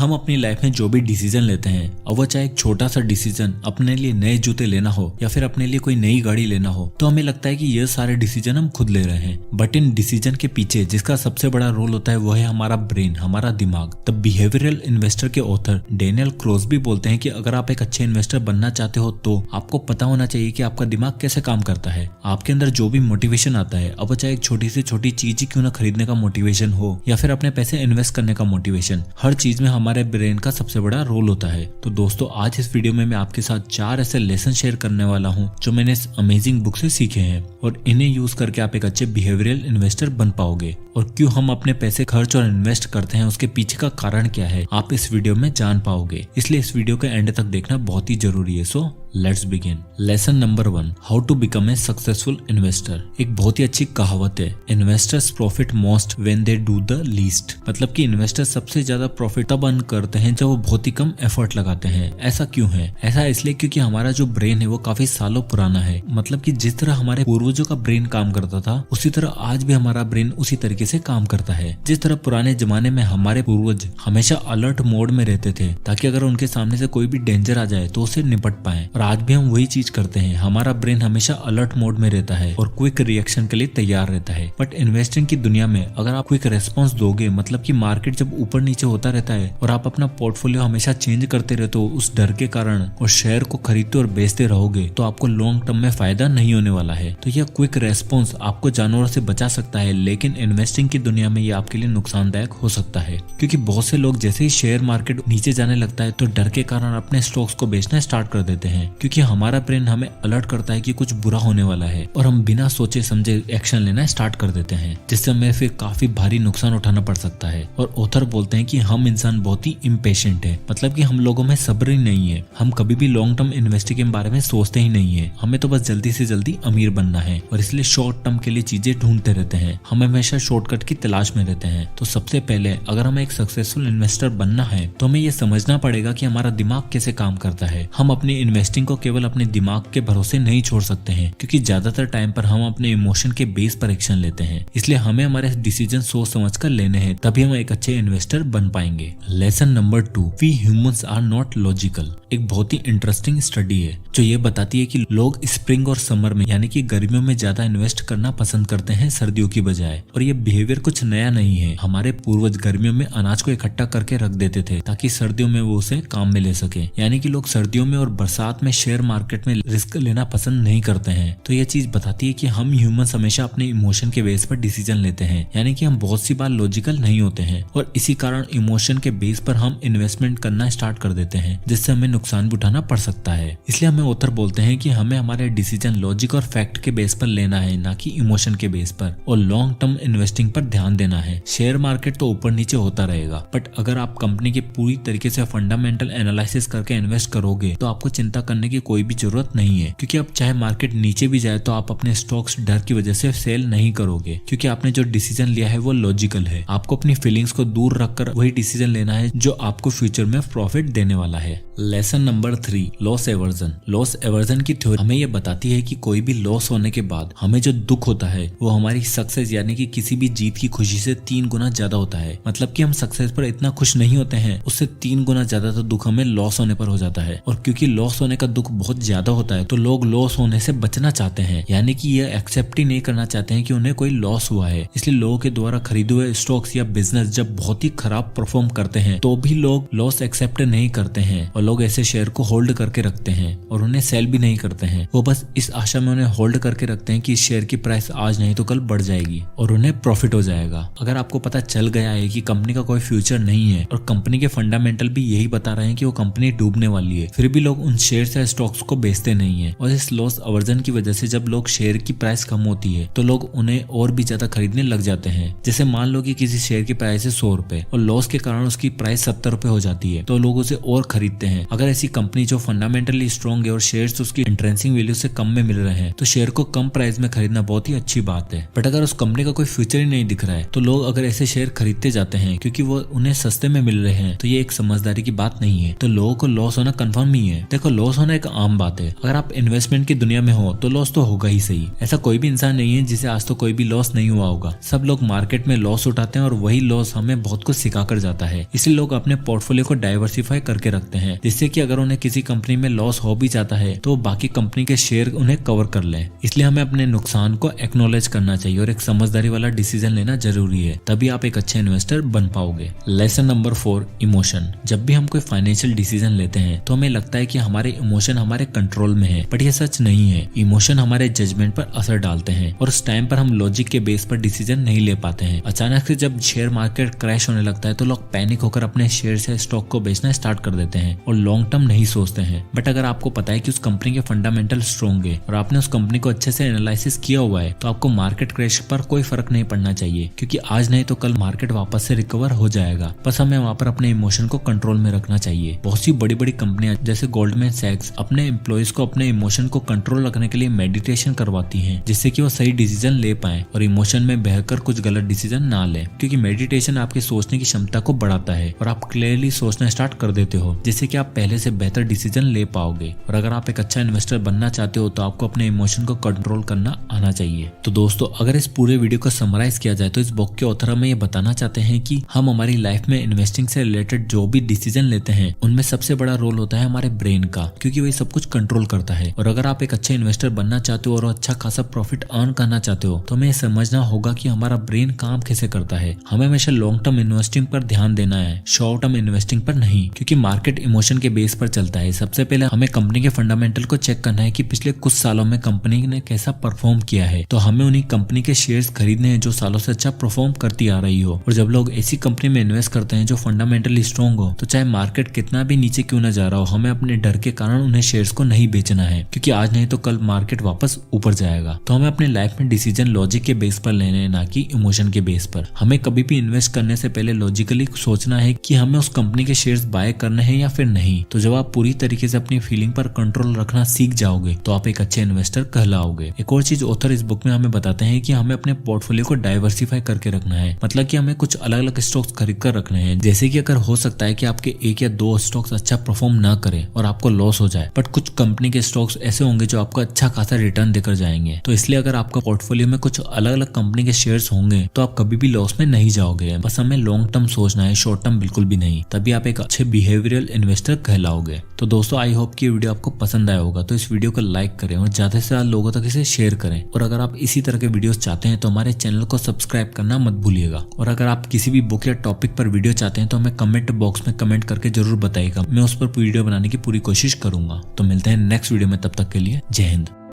हम अपनी लाइफ में जो भी डिसीजन लेते हैं, अब वो चाहे एक छोटा सा डिसीजन अपने लिए नए जूते लेना हो या फिर अपने लिए कोई नई गाड़ी लेना हो, तो हमें लगता है कि ये सारे डिसीजन हम खुद ले रहे हैं। बट इन डिसीजन के पीछे जिसका सबसे बड़ा रोल होता है वो है हमारा ब्रेन, हमारा दिमाग। द बिहेवियरल इन्वेस्टर के ऑथर डेनियल क्रोसबी बोलते हैं कि अगर आप एक अच्छे इन्वेस्टर बनना चाहते हो तो आपको पता होना चाहिए कि आपका दिमाग कैसे काम करता है। आपके अंदर जो भी मोटिवेशन आता है, अब वो चाहे एक छोटी से छोटी चीज ही क्यों ना खरीदने का मोटिवेशन हो या फिर अपने पैसे इन्वेस्ट करने का मोटिवेशन, हर चीज में हमारे ब्रेन का सबसे बड़ा रोल होता है। तो दोस्तों, आज इस वीडियो में मैं आपके साथ 4 ऐसे लेसन शेयर करने वाला हूं जो मैंने इस अमेजिंग बुक से सीखे हैं और इन्हें यूज करके आप एक अच्छे बिहेवियरल इन्वेस्टर बन पाओगे। और क्यों हम अपने पैसे खर्च और इन्वेस्ट करते हैं, उसके पीछे का कारण क्या है, आप इस वीडियो में जान पाओगे। इसलिए इस वीडियो के एंड तक देखना बहुत ही जरूरी है। So let's begin. Lesson number 1, how to become a successful investor. एक बहुत ही अच्छी कहावत है, investors profit most when they do the least. मतलब कि इन्वेस्टर सबसे ज्यादा प्रॉफिट तब अर्न करते हैं जब वो बहुत ही कम एफर्ट लगाते हैं। ऐसा क्यों है? ऐसा इसलिए क्योंकि हमारा जो ब्रेन है वो काफी सालों पुराना है। मतलब कि जिस तरह हमारे पूर्वजों का ब्रेन काम करता था, उसी तरह आज भी हमारा ब्रेन उसी तरीके से काम करता है। जिस तरह पुराने जमाने में हमारे पूर्वज हमेशा अलर्ट मोड में रहते थे ताकि अगर उनके सामने से कोई भी डेंजर आ जाए तो उसे निपट पाए, और आज भी हम वही चीज करते हैं। हमारा ब्रेन हमेशा अलर्ट मोड में रहता है और क्विक रिएक्शन के लिए तैयार रहता है। बट इन्वेस्टिंग की दुनिया में अगर आप क्विक रेस्पॉन्स दोगे, मतलब कि मार्केट जब ऊपर नीचे होता रहता है और आप अपना पोर्टफोलियो हमेशा चेंज करते रहते हो उस डर के कारण और शेयर को खरीदते और बेचते रहोगे, तो आपको लॉन्ग टर्म में फायदा नहीं होने वाला है। तो यह क्विक रेस्पॉन्स आपको जानवरों से बचा सकता है, लेकिन इन्वेस्टिंग की दुनिया में यह आपके लिए नुकसानदायक हो सकता है। क्योंकि बहुत से लोग जैसे ही शेयर मार्केट नीचे जाने लगता है तो डर के कारण अपने स्टॉक्स को बेचना स्टार्ट कर देते हैं, क्योंकि हमारा ब्रेन हमें अलर्ट करता है कि कुछ बुरा होने वाला है और हम बिना सोचे समझे एक्शन लेना स्टार्ट कर देते हैं, जिससे हमें फिर काफी भारी नुकसान उठाना पड़ सकता है। और ऑथर बोलते हैं कि हम इंसान बहुत ही इम्पेशेंट है, मतलब कि हम लोगों में सब्र ही नहीं है। हम कभी भी लॉन्ग टर्म इन्वेस्टिंग के बारे में सोचते ही नहीं है। हमें तो बस जल्दी से जल्दी अमीर बनना है और इसलिए शॉर्ट टर्म के लिए चीजें ढूंढते रहते हैं। हम हमेशा शॉर्टकट की तलाश में रहते हैं। तो सबसे पहले अगर हमें एक सक्सेसफुल इन्वेस्टर बनना है तो हमें ये समझना पड़ेगा कि हमारा दिमाग कैसे काम करता है। हम अपनी इन्वेस्टिंग को केवल अपने दिमाग के भरोसे नहीं छोड़ सकते हैं, क्योंकि ज्यादातर टाइम पर हम अपने इमोशन के बेस पर एक्शन लेते हैं। इसलिए हमें हमारे डिसीजन सोच समझ कर लेने हैं, तभी हम एक अच्छे इन्वेस्टर बन पाएंगे। Lesson number 2, we humans are not logical. एक बहुत ही इंटरेस्टिंग स्टडी है जो ये बताती है कि लोग स्प्रिंग और समर में यानी कि गर्मियों में ज्यादा इन्वेस्ट करना पसंद करते हैं सर्दियों की बजाय। और ये बिहेवियर कुछ नया नहीं है। हमारे पूर्वज गर्मियों में अनाज को इकट्ठा करके रख देते थे ताकि सर्दियों में वो उसे काम में ले सके। यानी कि लोग सर्दियों में और बरसात में शेयर मार्केट में रिस्क लेना पसंद नहीं करते हैं। तो ये चीज बताती है कि हम ह्यूमंस हमेशा अपने इमोशन के बेस पर डिसीजन लेते हैं, यानी कि हम बहुत सी बार लॉजिकल नहीं होते हैं और इसी कारण इमोशन के बेस पर हम इन्वेस्टमेंट करना स्टार्ट कर देते हैं, जिससे हमें नुकसान भी उठाना पड़ सकता है। इसलिए हमें ऑथर बोलते हैं कि हमें हमारे डिसीजन लॉजिक और फैक्ट के बेस पर लेना है, ना कि इमोशन के बेस पर, और लॉन्ग टर्म इन्वेस्टिंग पर ध्यान देना है। शेयर मार्केट तो ऊपर नीचे होता रहेगा, बट अगर आप कंपनी के पूरी तरीके से फंडामेंटल एनालिसिस करके इन्वेस्ट करोगे तो आपको चिंता करने की कोई भी जरूरत नहीं है। क्योंकि अब चाहे मार्केट नीचे भी जाए तो आप अपने स्टॉक्स डर की वजह से सेल नहीं करोगे, क्योंकि आपने जो डिसीजन लिया है वो लॉजिकल है। आपको अपनी फीलिंग्स को दूर रखकर वही डिसीजन लेना है जो आपको फ्यूचर में प्रॉफिट देने वाला है। Lesson number 3, loss aversion. Loss aversion की थ्योरी हमें यह बताती है कि कोई भी लॉस होने के बाद हमें जो दुख होता है वो हमारी सक्सेस यानी कि किसी भी जीत की खुशी से 3 गुना ज्यादा होता है। मतलब कि हम सक्सेस पर इतना खुश नहीं होते हैं, उससे 3 गुना ज्यादा तो दुख हमें लॉस होने पर हो जाता है। और क्योंकि लॉस होने का दुख बहुत ज्यादा होता है तो लोग लॉस होने से बचना चाहते हैं, यानी कि ये एक्सेप्ट ही नहीं करना चाहते हैं कि उन्हें कोई लॉस हुआ है। इसलिए लोगों के द्वारा खरीदे हुए स्टॉक्स या बिजनेस जब बहुत ही खराब परफॉर्म करते हैं तो भी लोग लॉस एक्सेप्ट नहीं करते हैं और लोग ऐसे शेयर को होल्ड करके रखते हैं और उन्हें सेल भी नहीं करते हैं। वो बस इस आशा में उन्हें होल्ड करके रखते हैं कि इस शेयर की प्राइस आज नहीं तो कल बढ़ जाएगी और उन्हें प्रॉफिट हो जाएगा। अगर आपको पता चल गया है कि कंपनी का कोई फ्यूचर नहीं है और कंपनी के फंडामेंटल भी यही बता रहे हैं कि वो कंपनी डूबने वाली है, फिर भी लोग उन शेयर या स्टॉक्स को बेचते नहीं है। और इस लॉस अवर्जन की वजह से जब लोग शेयर की प्राइस कम होती है तो लोग उन्हें और भी ज्यादा खरीदने लग जाते हैं। जैसे मान लो कि किसी शेयर की प्राइस है 100 रुपए और लॉस के कारण उसकी प्राइस 70 रुपए हो जाती है, तो लोग उसे और खरीदते हैं। अगर ऐसी कंपनी जो फंडामेंटली स्ट्रॉन्ग है और शेयर्स उसकी इंट्रेंसिंग वैल्यू से कम में मिल रहे हैं तो शेयर को कम प्राइस में खरीदना बहुत ही अच्छी बात है। बट अगर उस कंपनी का कोई फ्यूचर ही नहीं दिख रहा है तो लोग अगर ऐसे शेयर खरीदते जाते हैं क्योंकि वो उन्हें सस्ते में मिल रहे हैं, तो ये एक समझदारी की बात नहीं है। तो लोगों को लॉस होना कंफर्म ही है। देखो, लॉस होना एक आम बात है। अगर आप इन्वेस्टमेंट की दुनिया में हो तो लॉस तो होगा ही सही। ऐसा कोई भी इंसान नहीं है जिसे आज तो कोई भी लॉस नहीं हुआ होगा। सब लोग मार्केट में लॉस उठाते हैं और वही लॉस हमें बहुत कुछ सिखा कर जाता है। इसलिए लोग अपने पोर्टफोलियो को डाइवर्सिफाई करके रखते हैं, जिससे कि अगर उन्हें किसी कंपनी में लॉस हो भी जाता है तो बाकी कंपनी के शेयर उन्हें कवर कर लें। इसलिए हमें अपने नुकसान को एक्नॉलेज करना चाहिए और एक समझदारी वाला डिसीजन लेना जरूरी है, तभी आप एक अच्छे इन्वेस्टर बन पाओगे। Lesson number 4, emotion. जब भी हम कोई फाइनेंशियल डिसीजन लेते हैं तो हमें लगता है कि हमारे इमोशन हमारे कंट्रोल में है, बट ये सच नहीं है। इमोशन हमारे जजमेंट पर असर डालते हैं और उस टाइम पर हम लॉजिक के बेस पर डिसीजन नहीं ले पाते हैं। अचानक से जब शेयर मार्केट क्रैश होने लगता है तो लोग पैनिक होकर अपने शेयर से स्टॉक को बेचना स्टार्ट कर देते हैं और लॉन्ग टर्म नहीं सोचते हैं। बट अगर आपको पता है कि उस कंपनी के फंडामेंटल स्ट्रॉन्ग है और आपने उस कंपनी को अच्छे से एनालिसिस किया हुआ है, तो आपको मार्केट क्रैश पर कोई फर्क नहीं पड़ना चाहिए, क्योंकि आज नहीं तो कल मार्केट वापस से रिकवर हो जाएगा। बस हमें वहाँ पर अपने इमोशन को कंट्रोल में रखना चाहिए। बहुत सी बड़ी बड़ी कंपनियां जैसे गोल्डमैन सैक्स अपने एम्प्लॉइज को अपने इमोशन को कंट्रोल रखने के लिए मेडिटेशन करवाती हैं, जिससे कि वो सही डिसीजन ले पाए और इमोशन में बहकर कुछ गलत डिसीजन ना ले। क्योंकि मेडिटेशन आपके सोचने की क्षमता को बढ़ाता है और आप क्लियरली सोचना स्टार्ट कर देते हो, जिससे कि आप पहले से बेहतर डिसीजन ले पाओगे। और अगर आप एक अच्छा इन्वेस्टर बनना चाहते हो तो आपको अपने इमोशन को कंट्रोल करना आना चाहिए। तो दोस्तों, अगर इस पूरे वीडियो को समराइज किया जाए तो इस बुक के ऑथर हमें ये बताना चाहते हैं कि हम हमारी लाइफ में इन्वेस्टिंग से रिलेटेड जो भी डिसीजन लेते हैं उनमें सबसे बड़ा रोल होता है हमारे ब्रेन का, क्योंकि वही सब कुछ कंट्रोल करता है। और अगर आप एक अच्छे इन्वेस्टर बनना चाहते हो और अच्छा खासा प्रॉफिट अर्न करना चाहते हो तो हमें समझना होगा कि हमारा ब्रेन काम कैसे करता है। हमें हमेशा लॉन्ग टर्म इन्वेस्टिंग पर ध्यान देना है, शॉर्ट टर्म इन्वेस्टिंग पर नहीं, क्योंकि मार्केट इमोशन के बेस पर चलता है। सबसे पहले हमें कंपनी के फंडामेंटल को चेक करना है कि पिछले कुछ सालों में कंपनी ने कैसा परफॉर्म किया है। तो हमें उन्हीं कंपनी के शेयर्स खरीदने हैं जो सालों से अच्छा परफॉर्म करती आ रही हो। और जब लोग ऐसी कंपनी में इन्वेस्ट करते हैं जो फंडामेंटली स्ट्रॉन्ग हो, तो चाहे मार्केट कितना भी नीचे क्यों न जा रहा हो, हमें अपने डर के कारण उन्हें शेयर्स को नहीं बेचना है, क्योंकि आज नहीं तो कल मार्केट वापस ऊपर जाएगा। तो हमें अपने लाइफ में डिसीजन लॉजिक के बेस पर लेने हैं, ना कि इमोशन के बेस पर। हमें कभी भी इन्वेस्ट करने से पहले लॉजिकली सोचना है कि हमें उस कंपनी के शेयर्स बाय करने हैं या फिर नहीं। तो जब आप पूरी तरीके से अपनी फीलिंग पर कंट्रोल रखना सीख जाओगे तो आप एक अच्छे इन्वेस्टर कहलाओगे। एक और चीज ऑथर इस बुक में हमें बताते हैं कि हमें अपने पोर्टफोलियो को डाइवर्सिफाई करके रखना है, मतलब कि हमें कुछ अलग अलग स्टॉक्स खरीद कर रखने हैं। जैसे कि अगर हो सकता है कि आपके एक या दो स्टॉक्स अच्छा परफॉर्म ना करें और आपको लॉस हो जाए, बट कुछ कंपनी के स्टॉक्स ऐसे होंगे जो आपको अच्छा खासा रिटर्न देकर जाएंगे। तो इसलिए अगर आपका पोर्टफोलियो में कुछ अलग अलग कंपनी के शेयर्स होंगे तो आप कभी भी लॉस में नहीं जाओगे। बस हमें लॉन्ग टर्म सोचना है, शॉर्ट टर्म बिल्कुल भी नहीं, तभी आप एक अच्छे बिहेवियरल इन्वेस्टर कहलाओगे। तो दोस्तों, आई होप कि वीडियो आपको पसंद आया होगा, तो इस वीडियो को लाइक करें और ज्यादा से ज्यादा लोगों तक इसे शेयर करें। और अगर आप इसी तरह के वीडियोस चाहते हैं तो हमारे चैनल को सब्सक्राइब करना मत भूलिएगा। और अगर आप किसी भी बुक या टॉपिक पर वीडियो चाहते हैं तो हमें कमेंट बॉक्स में कमेंट करके जरूर बताइएगा, मैं उस पर वीडियो बनाने की पूरी कोशिश करूंगा। तो मिलते हैं नेक्स्ट वीडियो में, तब तक के लिए जय हिंद।